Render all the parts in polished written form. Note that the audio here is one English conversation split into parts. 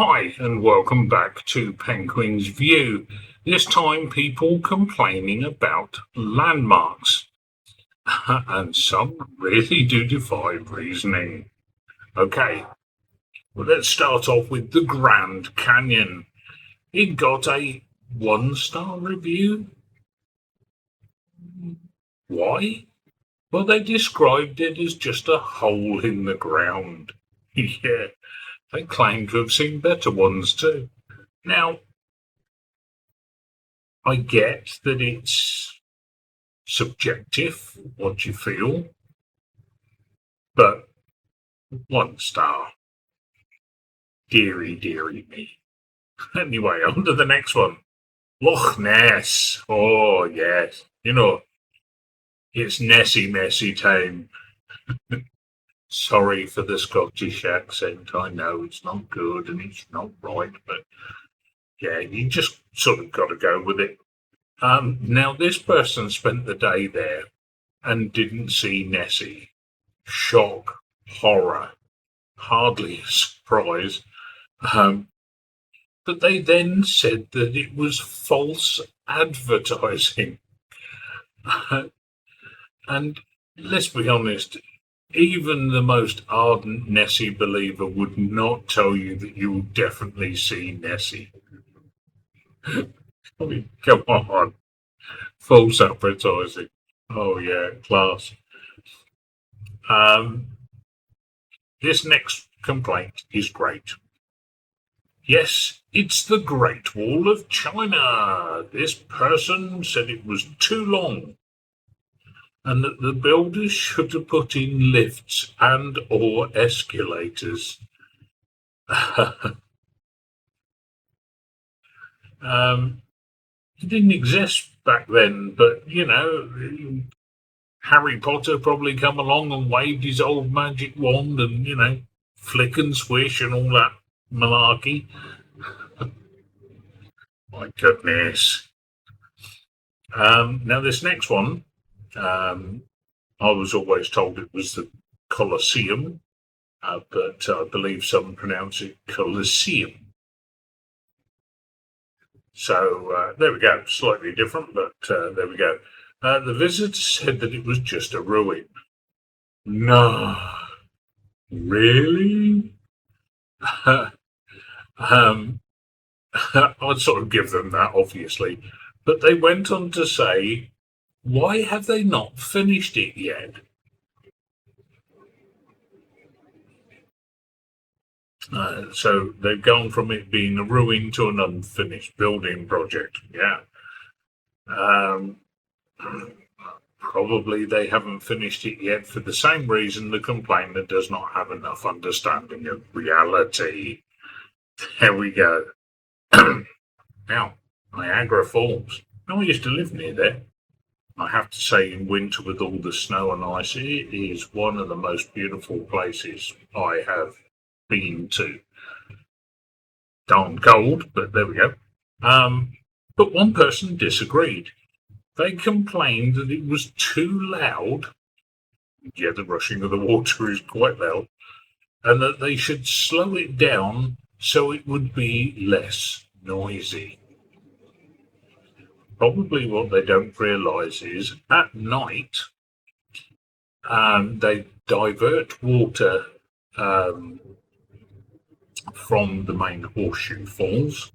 Hi, and welcome back to Penguin's View. This time, people complaining about landmarks. And some really do defy reasoning. Okay, well, let's start off with the Grand Canyon. It got a 1-star review. Why? Well, they described it as just a hole in the ground. Yeah, they claim to have seen better ones too. Now, I get that it's subjective what you feel, but 1 star. Deary me. Anyway, on to the next one. Loch Ness. Oh, yes. It's Nessie messy time. Sorry for the Scottish accent. I know it's not good and it's not right, but yeah, you just sort of got to go with it. Now, this person spent the day there and didn't see Nessie. Shock, horror, hardly a surprise. But they then said that it was false advertising. And let's be honest, even the most ardent Nessie believer would not tell you that you'll definitely see Nessie. I mean, come on. False advertising. Oh, yeah, class. This next complaint is great. Yes, it's the Great Wall of China. This person said it was too long and that the builders should have put in lifts and or escalators. It didn't exist back then, but Harry Potter probably come along and waved his old magic wand and flick and swish and all that malarkey. My goodness. Now this next one, I was always told it was the Colosseum, but I believe some pronounce it Colosseum. So there we go, slightly different, but there we go. The visitor said that it was just a ruin. No, really? I'd sort of give them that, obviously. But they went on to say, why have they not finished it yet? So they've gone from it being a ruin to an unfinished building project. Yeah. Probably they haven't finished it yet for the same reason the complainant does not have enough understanding of reality. There we go. Now, Niagara Falls. I used to live near there. I have to say, in winter with all the snow and ice, it is one of the most beautiful places I have been to. Darn cold, but there we go. But one person disagreed. They complained that it was too loud. Yeah, the rushing of the water is quite loud. And that they should slow it down so it would be less noisy. Probably what they don't realise is at night they divert water from the main horseshoe falls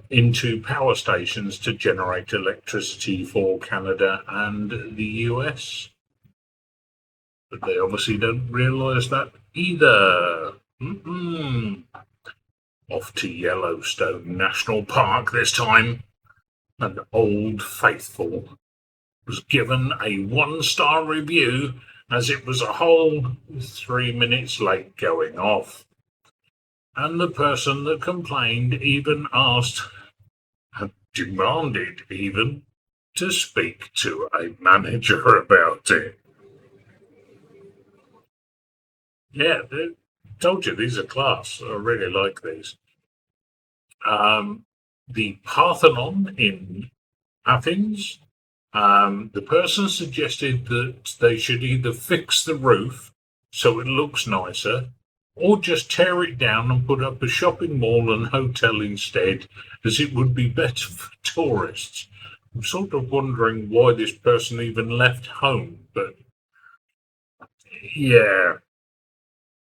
into power stations to generate electricity for Canada and the US. But they obviously don't realise that either. Off to Yellowstone National Park this time. And Old Faithful was given a 1-star review as it was a whole 3 minutes late going off. And the person that complained even asked, demanded even, to speak to a manager about it. Yeah, I told you these are class. I really like these. The Parthenon in Athens. The person suggested that they should either fix the roof so it looks nicer or just tear it down and put up a shopping mall and hotel instead, as it would be better for tourists. I'm sort of wondering why this person even left home, but yeah.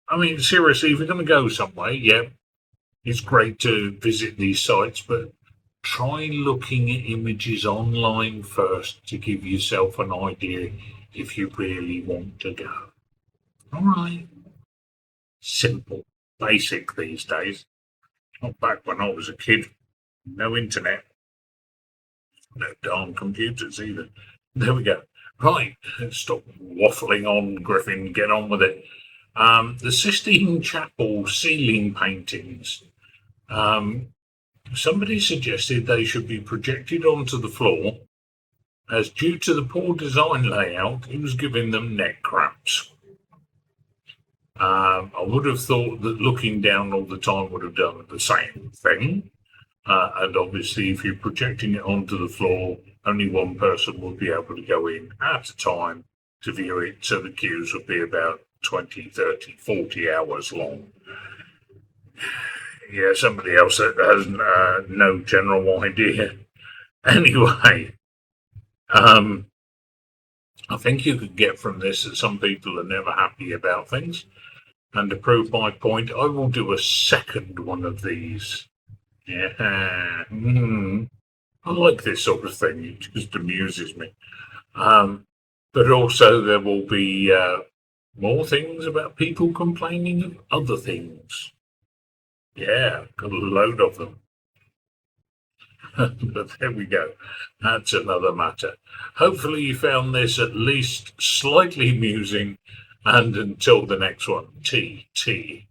I mean, seriously, if you're going to go somewhere, yeah, it's great to visit these sites, but try looking at images online first to give yourself an idea if you really want to go. All right. Simple, basic these days. Not back when I was a kid. No internet, no darn computers either. There we go. Right, stop waffling on, Griffin. Get on with it. The Sistine Chapel ceiling paintings. Um, Somebody suggested they should be projected onto the floor, as due to the poor design layout, it was giving them neck cramps. I would have thought that looking down all the time would have done the same thing. And obviously, if you're projecting it onto the floor, only one person would be able to go in at a time to view it. So the queues would be about 20, 30, 40 hours long. Yeah, somebody else that has no general idea. Anyway, I think you could get from this that some people are never happy about things. And to prove my point, I will do a second one of these. Yeah. I like this sort of thing. It just amuses me. But also there will be more things about people complaining of other things. Yeah, got a load of them. But there we go. That's another matter. Hopefully you found this at least slightly amusing. And until the next one, TTFN.